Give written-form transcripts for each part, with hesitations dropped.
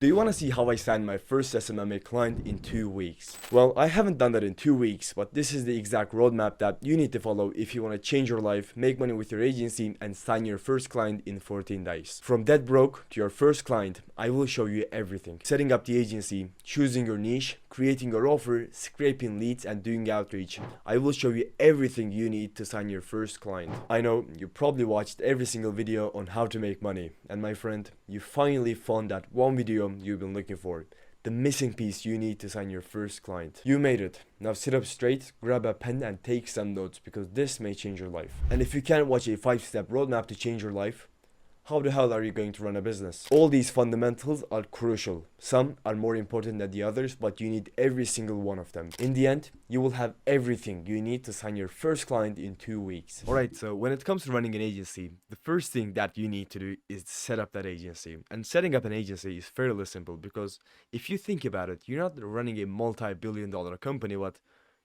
Do you want to see how I signed my first SMMA client in 2 weeks? Well, I haven't done that in 2 weeks, but this is the exact roadmap that you need to follow if you want to change your life, make money with your agency, and sign your first client in 14 days. From dead broke to your first client, I will show you everything. Setting up the agency, choosing your niche, creating your offer, scraping leads, and doing outreach. I will show you everything you need to sign your first client. I know you probably watched every single video on how to make money, and my friend, you finally found that one video you've been looking for. The missing piece you need to sign your first client. You made it. Now sit up straight, grab a pen and take some notes because this may change your life. And if you can't watch a 5-step roadmap to change your life, how the hell are you going to run a business? All these fundamentals are crucial. Some are more important than the others, but you need every single one of them. In the end, you will have everything you need to sign your first client in 2 weeks. Alright, so when it comes to running an agency, the first thing that you need to do is set up that agency. And setting up an agency is fairly simple because if you think about it, you're not running a multi-billion-dollar company, but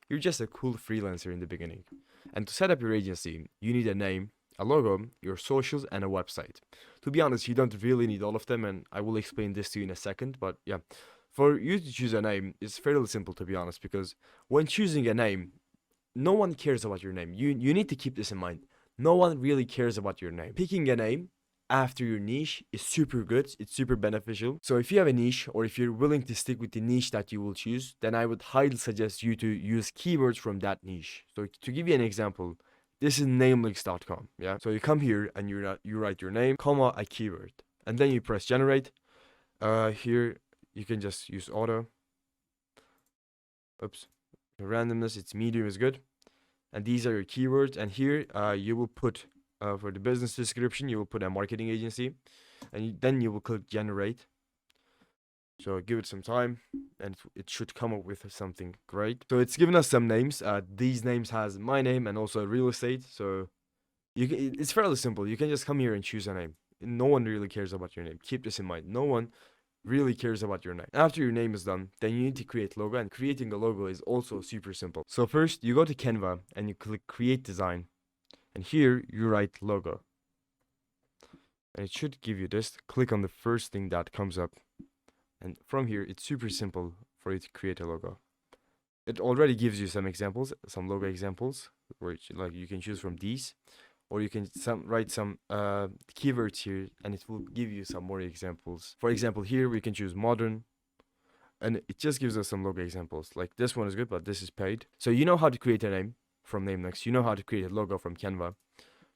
you're just a cool freelancer in the beginning. And to set up your agency, you need a name, a logo, your socials, and a website. To be honest, you don't really need all of them, and I will explain this to you in a second, but yeah. For you to choose a name, it's fairly simple, to be honest, because when choosing a name, no one cares about your name. You need to keep this in mind. No one really cares about your name. Picking a name after your niche is super good, it's super beneficial. So if you have a niche, or if you're willing to stick with the niche that you will choose, then I would highly suggest you to use keywords from that niche. So to give you an example, this is namelinks.com, yeah? So you come here and you write your name, comma, a keyword. And then you press generate. Here, you can just use auto. Oops. The randomness, it's medium is good. And these are your keywords. And here, you will put, for the business description, you will put a marketing agency. And then you will click generate. So give it some time and it should come up with something great. So it's given us some names. These names has my name and also real estate. So it's fairly simple. You can just come here and choose a name. No one really cares about your name. Keep this in mind. No one really cares about your name. After your name is done, then you need to create logo, and creating a logo is also super simple. So first you go to Canva and you click create design, and here you write logo. And it should give you this. Click on the first thing that comes up. And from here, it's super simple for you to create a logo. It already gives you some examples, some logo examples, which like you can choose from these, or you can write some keywords here, and it will give you some more examples. For example, here we can choose modern, and it just gives us some logo examples. Like this one is good, but this is paid. So you know how to create a name from Namelinks. You know how to create a logo from Canva.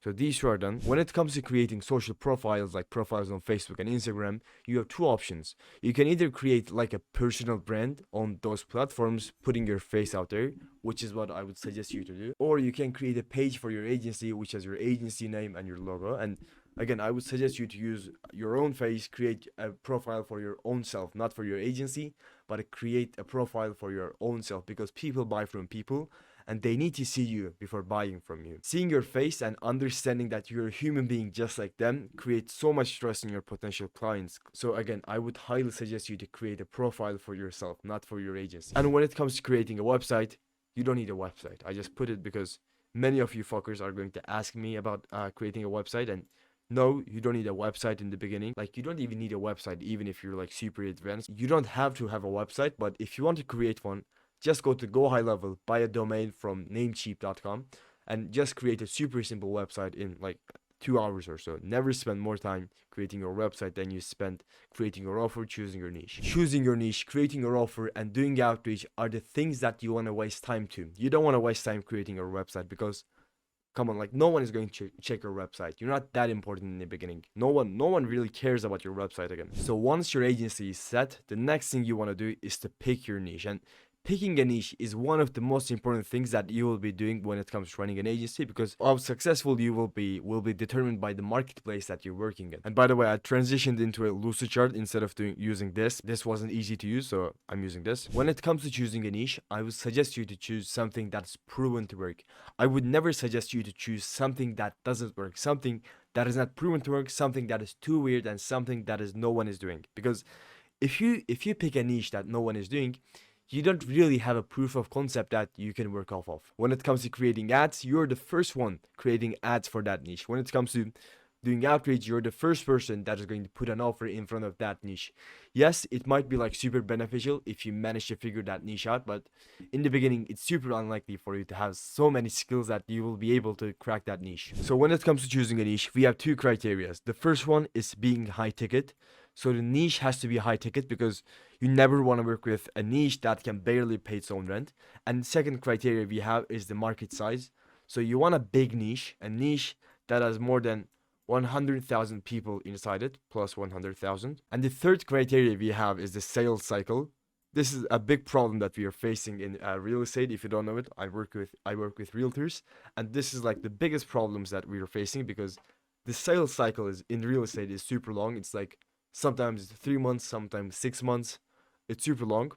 So these two are done. When it comes to creating social profiles, like profiles on Facebook and Instagram, you have two options. You can either create like a personal brand on those platforms, putting your face out there, which is what I would suggest you to do. Or you can create a page for your agency, which has your agency name and your logo. And again, I would suggest you to use your own face, create a profile for your own self, not for your agency, but create a profile for your own self, because people buy from people. And they need to see you before buying from you. Seeing your face and understanding that you're a human being just like them creates so much trust in your potential clients. So again, I would highly suggest you to create a profile for yourself, not for your agency. And when it comes to creating a website, you don't need a website. I just put it because many of you fuckers are going to ask me about creating a website, and no, you don't need a website in the beginning. Like, you don't even need a website, even if you're like super advanced. You don't have to have a website, but if you want to create one, just go to Go High Level, buy a domain from namecheap.com, and just create a super simple website in like 2 hours or so. Never spend more time creating your website than you spend creating your offer, choosing your niche. Choosing your niche, creating your offer, and doing outreach are the things that you want to waste time to. You don't want to waste time creating your website because, come on, like no one is going to check your website. You're not that important in the beginning. No one really cares about your website again. So once your agency is set, the next thing you want to do is to pick your niche. And picking a niche is one of the most important things that you will be doing when it comes to running an agency, because how successful you will be determined by the marketplace that you're working in. And by the way, I transitioned into a lucid chart instead of using this. This wasn't easy to use, so I'm using this. When it comes to choosing a niche, I would suggest you to choose something that's proven to work. I would never suggest you to choose something that doesn't work, something that is not proven to work, something that is too weird, and something that is no one is doing. Because if you pick a niche that no one is doing, you don't really have a proof of concept that you can work off of. When it comes to creating ads, you're the first one creating ads for that niche. When it comes to doing outreach, you're the first person that is going to put an offer in front of that niche. Yes, it might be like super beneficial if you manage to figure that niche out, but in the beginning, it's super unlikely for you to have so many skills that you will be able to crack that niche. So when it comes to choosing a niche, we have two criteria. The first one is being high ticket. So the niche has to be high ticket because you never want to work with a niche that can barely pay its own rent. And second criteria we have is the market size. So you want a big niche, a niche that has more than 100,000 people inside it, plus 100,000. And the third criteria we have is the sales cycle. This is a big problem that we are facing in real estate. If you don't know it, I work with realtors, and this is like the biggest problems that we are facing because the sales cycle is in real estate is super long. It's like sometimes 3 months, sometimes 6 months. It's super long.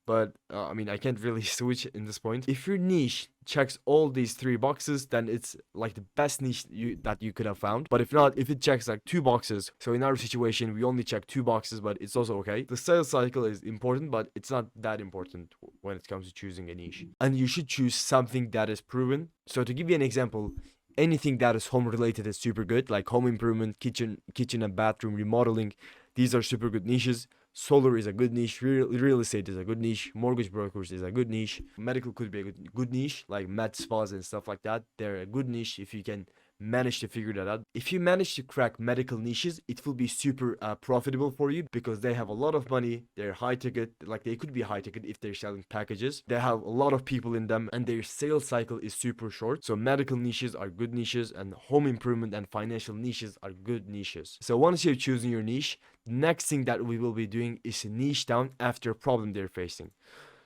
But I mean, I can't really switch in this point. If your niche checks all these 3 boxes, then it's like the best niche that you could have found. But if not, if it checks like 2 boxes, so in our situation, we only check 2 boxes, but it's also okay. The sales cycle is important, but it's not that important when it comes to choosing a niche. And you should choose something that is proven. So to give you an example, anything that is home related is super good, like home improvement, kitchen and bathroom remodeling. These are super good niches. Solar is a good niche, real estate is a good niche, mortgage brokers is a good niche, medical could be a good niche, like med spas and stuff like that. They're a good niche if you can manage to figure that out. If you manage to crack medical niches, it will be super profitable for you because they have a lot of money, they're high ticket, like they could be high ticket if they're selling packages. They have a lot of people in them and their sales cycle is super short. So medical niches are good niches and home improvement and financial niches are good niches. So once you're choosing your niche, the next thing that we will be doing is niche down after a problem they're facing.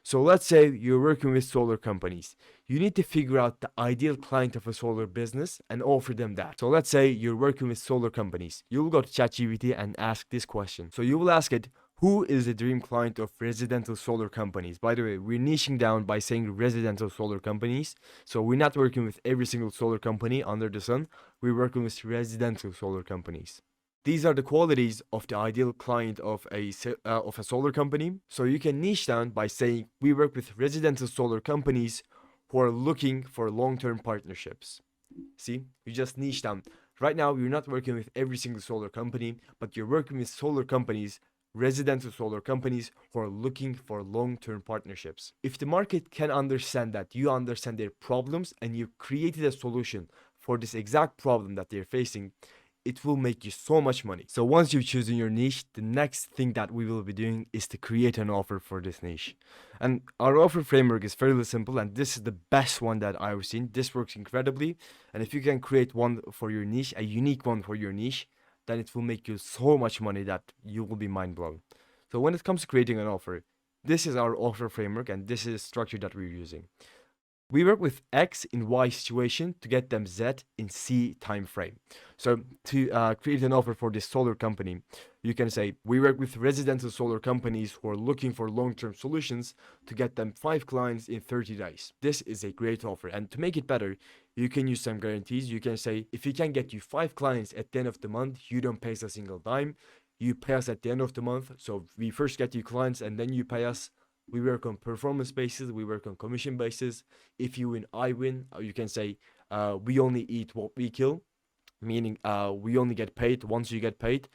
So let's say you're working with solar companies. You need to figure out the ideal client of a solar business and offer them that. So let's say you're working with solar companies. You will go to ChatGPT and ask this question. So you will ask it, who is the dream client of residential solar companies? By the way, we're niching down by saying residential solar companies. So we're not working with every single solar company under the sun. We're working with residential solar companies. These are the qualities of the ideal client of a solar company. So you can niche down by saying we work with residential solar companies who are looking for long-term partnerships. See, you just niche down. Right now, you're not working with every single solar company, but you're working with solar companies, residential solar companies who are looking for long-term partnerships. If the market can understand that, you understand their problems and you created a solution for this exact problem that they're facing, it will make you so much money. So once you've chosen your niche, the next thing that we will be doing is to create an offer for this niche. And our offer framework is fairly simple, and this is the best one that I've seen. This works incredibly. And if you can create one for your niche, a unique one for your niche, then it will make you so much money that you will be mind blown. So when it comes to creating an offer, this is our offer framework, and this is the structure that we're using. We work with X in Y situation to get them Z in C time frame. So to create an offer for this solar company, you can say, we work with residential solar companies who are looking for long-term solutions to get them 5 clients in 30 days. This is a great offer. And to make it better, you can use some guarantees. You can say, if we can get you 5 clients at the end of the month, you don't pay us a single dime. You pay us at the end of the month. So we first get you clients and then you pay us. We work on performance basis, we work on commission basis. If you win, I win. You can say, we only eat what we kill, meaning we only get paid once you get paid.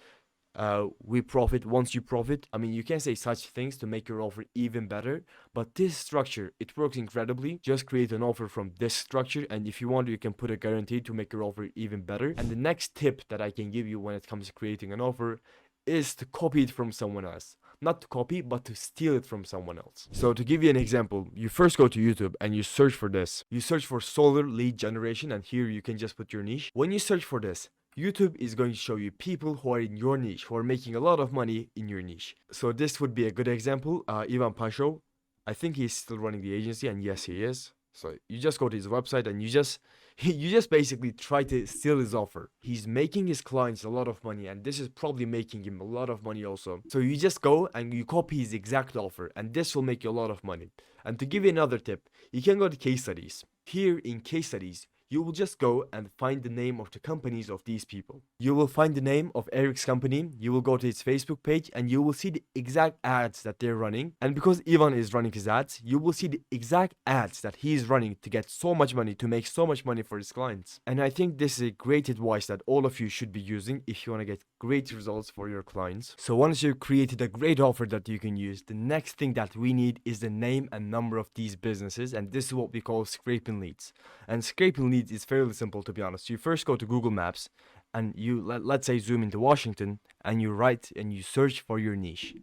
We profit once you profit. I mean, you can say such things to make your offer even better. But this structure, it works incredibly. Just create an offer from this structure. And if you want, you can put a guarantee to make your offer even better. And the next tip that I can give you when it comes to creating an offer is to copy it from someone else. Not to copy, but to steal it from someone else. So to give you an example, you first go to YouTube and you search for this. You search for solar lead generation, and here you can just put your niche. When you search for this, YouTube is going to show you people who are in your niche, who are making a lot of money in your niche. So this would be a good example. Ivan Pasho, I think he's still running the agency, and yes, he is. So you just go to his website and you just basically try to steal his offer. He's making his clients a lot of money, and this is probably making him a lot of money also. So you just go and you copy his exact offer, and this will make you a lot of money. And to give you another tip, you can go to case studies. Here in case studies, you will just go and find the name of the companies of these people. You will find the name of Eric's company, you will go to his Facebook page, and you will see the exact ads that they're running. And because Ivan is running his ads, you will see the exact ads that he's running to get so much money, to make so much money for his clients. And I think this is a great advice that all of you should be using if you want to get great results for your clients. So once you've created a great offer that you can use, the next thing that we need is the name and number of these businesses, and this is what we call scraping leads. And scraping leads is fairly simple, to be honest. You first go to Google Maps and you let's say zoom into Washington, and you write and you search for your niche.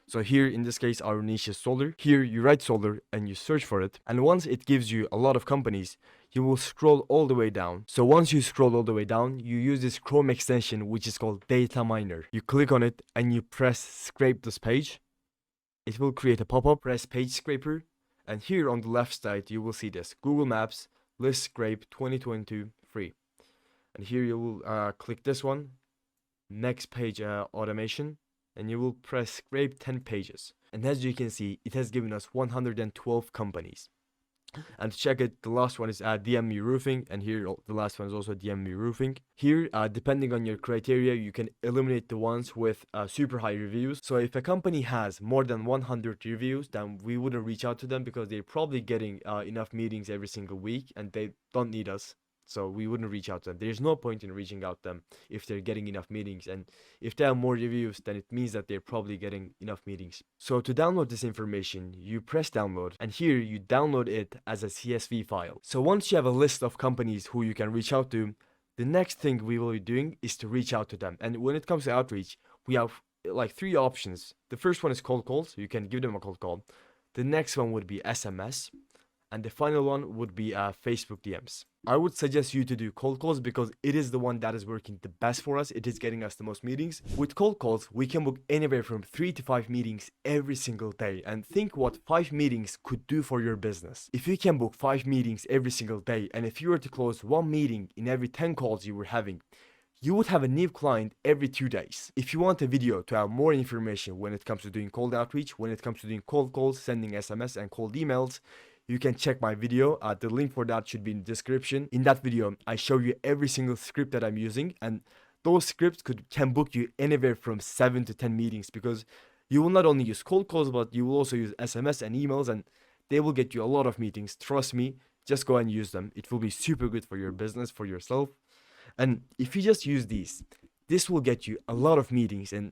So here in this case our niche is solar. Here you write solar and you search for it, and once it gives you a lot of companies, you will scroll all the way down. So once you scroll all the way down, you use this Chrome extension which is called Data Miner. You click on it and you press scrape this page. It will create a pop-up, press page scraper, and here on the left side you will see this Google Maps list scrape 2022 free. And here you will click this one, next page automation, and you will press scrape 10 pages. And as you can see, it has given us 112 companies. And to check it, the last one is DME Roofing, and here the last one is also DME Roofing. Here, depending on your criteria, you can eliminate the ones with super high reviews. So if a company has more than 100 reviews, then we wouldn't reach out to them because they're probably getting enough meetings every single week and they don't need us. So we wouldn't reach out to them. There's no point in reaching out to them if they're getting enough meetings. And if they have more reviews, then it means that they're probably getting enough meetings. So to download this information, you press download, and here you download it as a CSV file. So once you have a list of companies who you can reach out to, the next thing we will be doing is to reach out to them. And when it comes to outreach, we have like 3 options. The first one is cold calls. You can give them a cold call. The next one would be SMS. And the final one would be Facebook DMs. I would suggest you to do cold calls because it is the one that is working the best for us. It is getting us the most meetings. With cold calls, we can book anywhere from 3 to 5 meetings every single day. And think what 5 meetings could do for your business. If you can book 5 meetings every single day, and if you were to close 1 meeting in every 10 calls you were having, you would have a new client every 2 days. If you want a video to have more information when it comes to doing cold outreach, when it comes to doing cold calls, sending SMS and cold emails, you can check my video. The link for that should be in the description. In that video, I show you every single script that I'm using, and those scripts can book you anywhere from 7 to 10 meetings because you will not only use cold calls, but you will also use SMS and emails, and they will get you a lot of meetings. Trust me, just go and use them. It will be super good for your business, for yourself. And if you just use these, this will get you a lot of meetings, and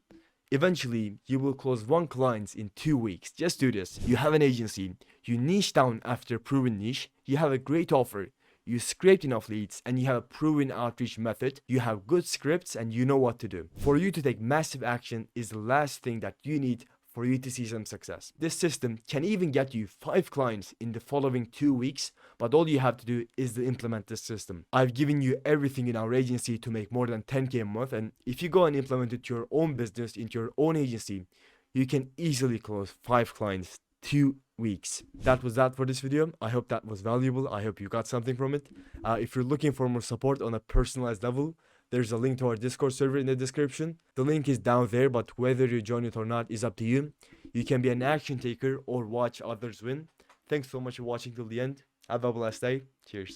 eventually you will close 1 client in 2 weeks. Just do this. You have an agency, you niche down after a proven niche, you have a great offer, you scraped enough leads, and you have a proven outreach method, you have good scripts, and you know what to do. For you to take massive action is the last thing that you need for you to see some success. This system can even get you 5 clients in the following 2 weeks, but all you have to do is to implement this system. I've given you everything in our agency to make more than 10K a month, and if you go and implement it to your own business, into your own agency, you can easily close 5 clients 2 weeks. That was that for this video. I hope that was valuable. I hope you got something from it. If you're looking for more support on a personalized level, there's a link to our Discord server in the description. The link is down there, but whether you join it or not is up to you. You can be an action taker or watch others win. Thanks so much for watching till the end. Have a blessed day. Cheers.